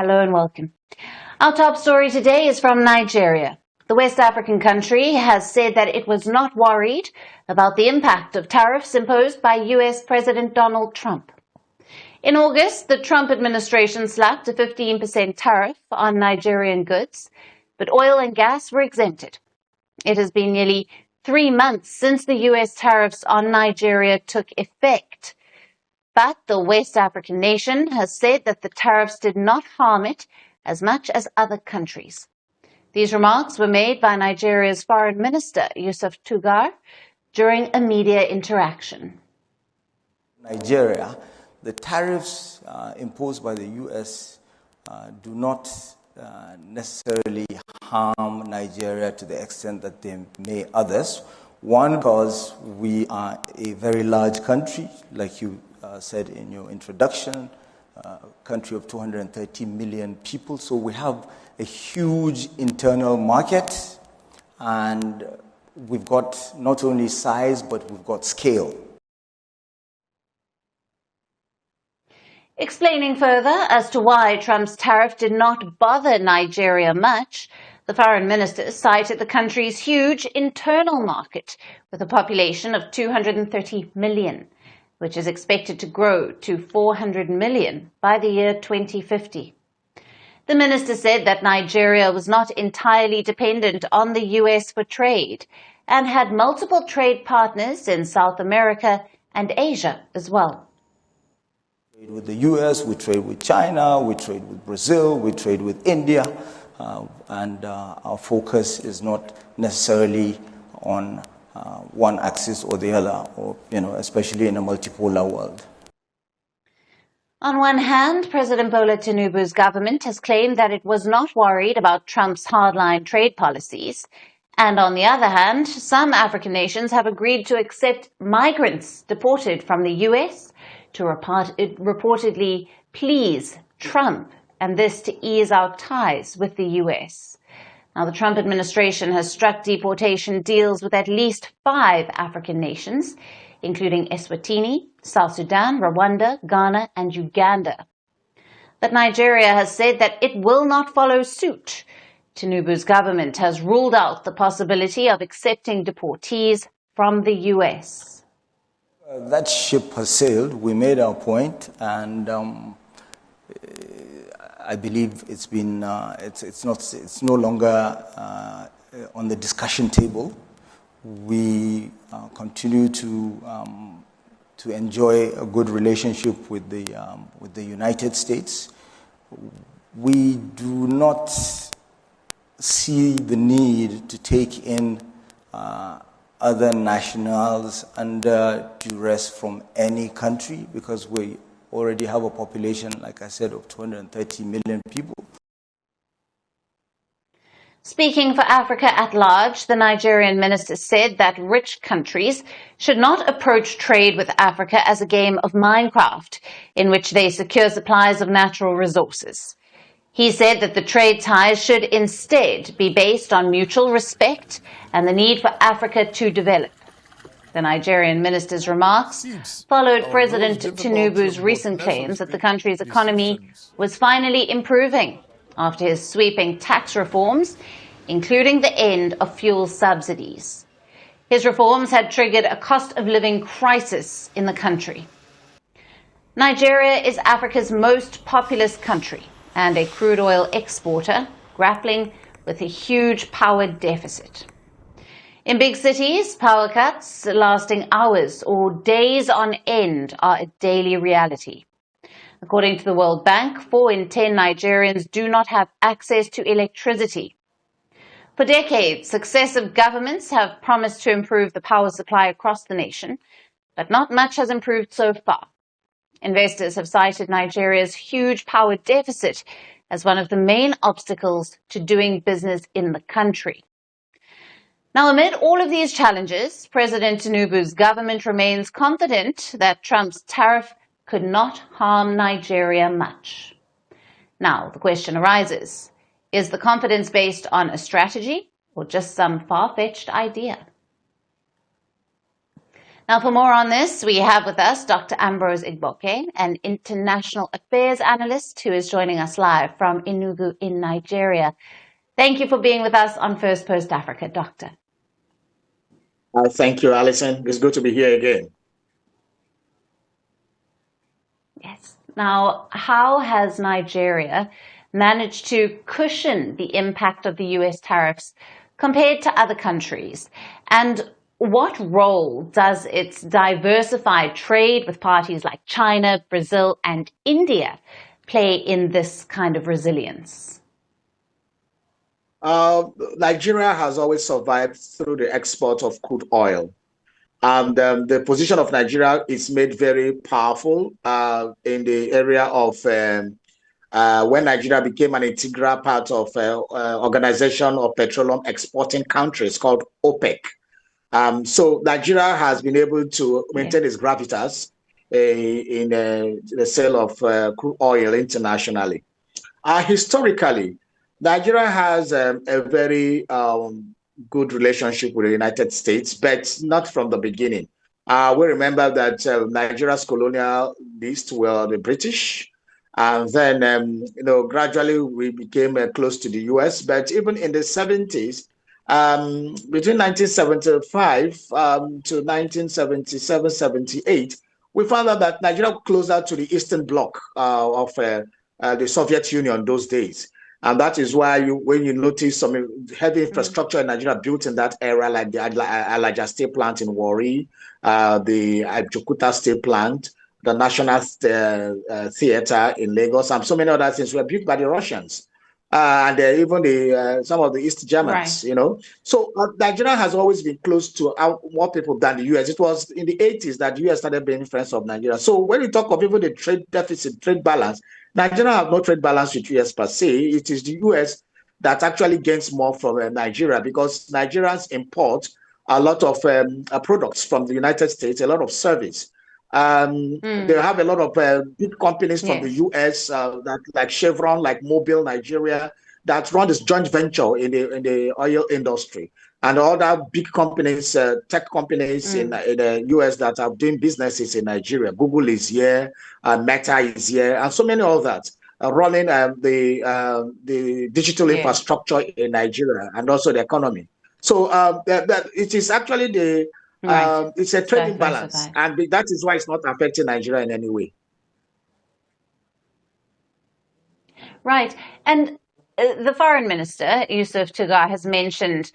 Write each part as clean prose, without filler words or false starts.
Hello and welcome. Our top story today is from Nigeria. The West African country has said that it was not worried about the impact of tariffs imposed by US President Donald Trump. In August, the Trump administration slapped a 15% tariff on Nigerian goods, but oil and gas were exempted. It has been nearly 3 months since the US tariffs on Nigeria took effect. But the West African nation has said that the tariffs did not harm it as much as other countries. These remarks were made by Nigeria's Foreign Minister Yusuf Tuggar during a media interaction. Nigeria, the tariffs imposed by the U.S. Do not necessarily harm Nigeria to the extent that they may others. One, because we are a very large country, like you said in your introduction, a country of 230 million people. So we have a huge internal market, and we've got not only size, but we've got scale. Explaining further as to why Trump's tariff did not bother Nigeria much, the foreign minister cited the country's huge internal market with a population of 230 million, which is expected to grow to 400 million by the year 2050. The minister said that Nigeria was not entirely dependent on the US for trade and had multiple trade partners in South America and Asia as well. We trade with the US, we trade with China, we trade with Brazil, we trade with India, and our focus is not necessarily on one axis or the other, or especially in a multipolar world. On one hand, President Bola Tinubu's government has claimed that it was not worried about Trump's hardline trade policies. And on the other hand, some African nations have agreed to accept migrants deported from the US to reportedly please Trump, and this to ease out ties with the US. Now, the Trump administration has struck deportation deals with at least 5 African nations, including Eswatini, South Sudan, Rwanda, Ghana, and Uganda. But Nigeria has said that it will not follow suit. Tinubu's government has ruled out the possibility of accepting deportees from the US. That ship has sailed. We made our point, and I believe it's been it's no longer on the discussion table. We continue to enjoy a good relationship with the United States. We do not see the need to take in other nationals under duress from any country, because we already have a population, like I said, of 230 million people. Speaking for Africa at large, the Nigerian minister said that rich countries should not approach trade with Africa as a game of Minecraft, in which they secure supplies of natural resources. He said that the trade ties should instead be based on mutual respect and the need for Africa to develop. The Nigerian minister's remarks followed President Tinubu's recent claims that the country's economy was finally improving after his sweeping tax reforms, including the end of fuel subsidies. His reforms had triggered a cost of living crisis in the country. Nigeria is Africa's most populous country and a crude oil exporter, grappling with a huge power deficit. In big cities, power cuts lasting hours or days on end are a daily reality. According to the World Bank, 4 in 10 Nigerians do not have access to electricity. For decades, successive governments have promised to improve the power supply across the nation, but not much has improved so far. Investors have cited Nigeria's huge power deficit as one of the main obstacles to doing business in the country. Now, amid all of these challenges, President Tinubu's government remains confident that Trump's tariff could not harm Nigeria much. Now, the question arises, is the confidence based on a strategy or just some far-fetched idea? Now, for more on this, we have with us Dr. Ambrose Igboke, an international affairs analyst who is joining us live from Enugu in Nigeria. Thank you for being with us on First Post Africa, Doctor. Thank you, Alyson. It's good to be here again. Yes. Now, how has Nigeria managed to cushion the impact of the US tariffs compared to other countries? And what role does its diversified trade with parties like China, Brazil, and India play in this kind of resilience? Nigeria has always survived through the export of crude oil. And the position of Nigeria is made very powerful in the area of when Nigeria became an integral part of Organization of Petroleum Exporting Countries called OPEC. So Nigeria has been able to maintain its gravitas in the sale of crude oil internationally. Historically, Nigeria has a very good relationship with the United States, but not from the beginning. We remember that Nigeria's colonial list were the British, and then gradually we became close to the US. But even in the 70s, between 1975 to 1977-78, we found out that Nigeria was closer to the Eastern Bloc of the Soviet Union those days. And that is why when you notice some heavy infrastructure in Nigeria built in that era, like the Alaja Steel Plant in Warri, the Abeokuta Steel Plant, the National Theatre in Lagos, and so many other things were built by the Russians. And even some of the East Germans, So Nigeria has always been close to more people than the US. It was in the 80s that the US started being friends of Nigeria. So when we talk of even the trade deficit, trade balance, Nigeria have no trade balance with US per se. It is the US that actually gains more from Nigeria because Nigerians import a lot of products from the United States, a lot of service. They have a lot of big companies from the US that like Chevron, like Mobil Nigeria, that run this joint venture in the oil industry, and other big companies, tech companies in the US that are doing businesses in Nigeria. Google is here, Meta is here, and so many others running the digital infrastructure in Nigeria and also the economy. So that it is actually the it's a trading balance, and that is why it's not affecting Nigeria in any way. Right. And the Foreign Minister, Yusuf Tuggar, has mentioned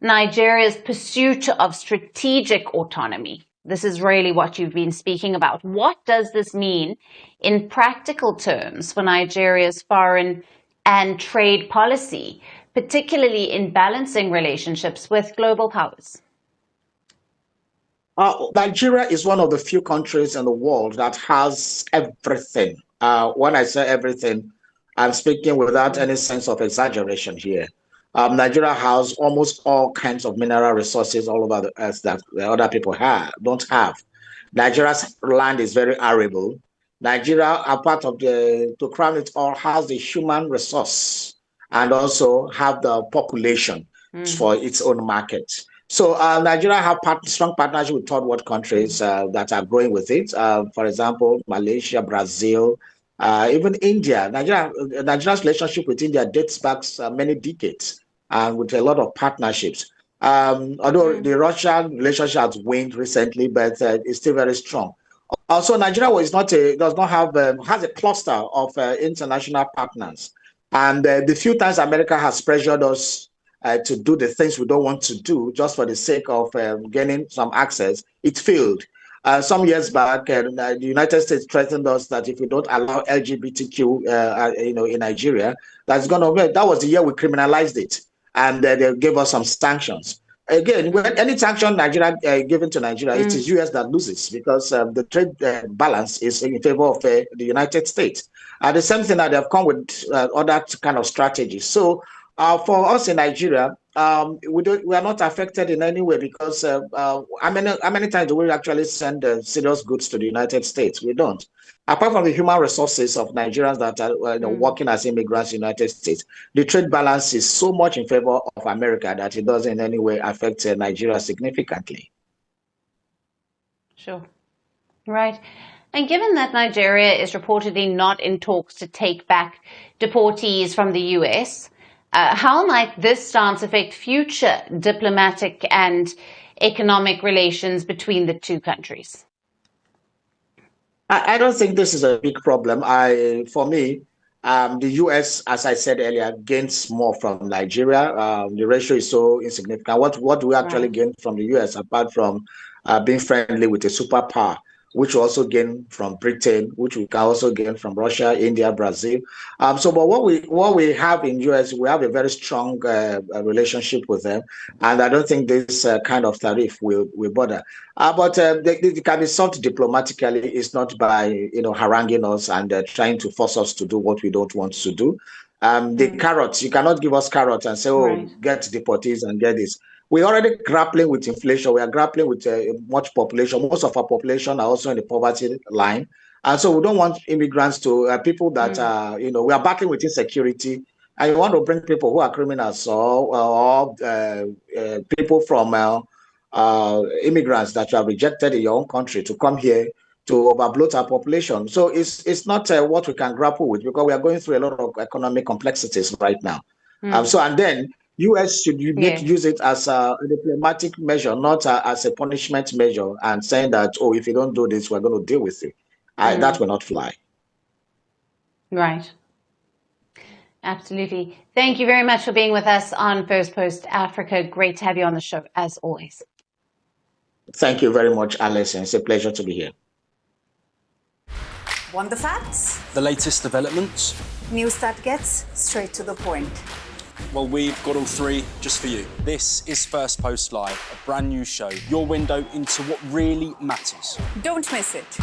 Nigeria's pursuit of strategic autonomy. This is really what you've been speaking about. What does this mean in practical terms for Nigeria's foreign and trade policy, particularly in balancing relationships with global powers? Nigeria is one of the few countries in the world that has everything. When I say everything, I'm speaking without any sense of exaggeration here. Nigeria has almost all kinds of mineral resources all over the earth that other people don't have. Nigeria's land is very arable. Nigeria, apart of to crown it all, has the human resource and also have the population for its own market. So Nigeria have strong partnership with third world countries that are growing with it. For example, Malaysia, Brazil, even India. Nigeria's relationship with India dates back many decades and with a lot of partnerships. Although the Russian relationship has waned recently, but it's still very strong. Also, Nigeria has a cluster of international partners. And the few times America has pressured us to do the things we don't want to do just for the sake of gaining some access, it failed. Some years back, the United States threatened us that if we don't allow LGBTQ, in Nigeria, that was the year we criminalized it, and they gave us some sanctions. Again, when any sanction Nigeria given to Nigeria, it is US that loses because the trade balance is in favor of the United States. The same thing that they've come with other kind of strategies. So for us in Nigeria, we are not affected in any way because how many times do we actually send serious goods to the United States? We don't. Apart from the human resources of Nigerians that are working as immigrants in the United States, the trade balance is so much in favor of America that it doesn't in any way affect Nigeria significantly. Sure. Right. And given that Nigeria is reportedly not in talks to take back deportees from the US, how might this stance affect future diplomatic and economic relations between the two countries? I don't think this is a big problem. For me, the US, as I said earlier, gains more from Nigeria. The ratio is so insignificant. What do we actually gain from the US apart from being friendly with a superpower, which we also gain from Britain, which we can also gain from Russia, India, Brazil. But what we have in US, we have a very strong relationship with them, and I don't think this kind of tariff will bother. But it can be solved diplomatically. It's not by haranguing us and trying to force us to do what we don't want to do. The carrots, you cannot give us carrots and say, oh, get deportees and get this. We're already grappling with inflation. We are grappling with much population. Most of our population are also in the poverty line. And so we don't want immigrants to, people that are, we are battling with insecurity. And you want to bring people who are criminals or people from immigrants that you have rejected in your own country to come here to overbloat our population. So it's not what we can grapple with, because we are going through a lot of economic complexities right now. And then US should use it as a diplomatic measure, not as a punishment measure, and saying that, oh, if you don't do this, we're going to deal with you. That will not fly. Right. Absolutely. Thank you very much for being with us on Firstpost Africa. Great to have you on the show, as always. Thank you very much, Alyson. It's a pleasure to be here. Want the facts? The latest developments? News that gets straight to the point. Well, we've got all three just for you. This is Firstpost Live, a brand new show, your window into what really matters. Don't miss it.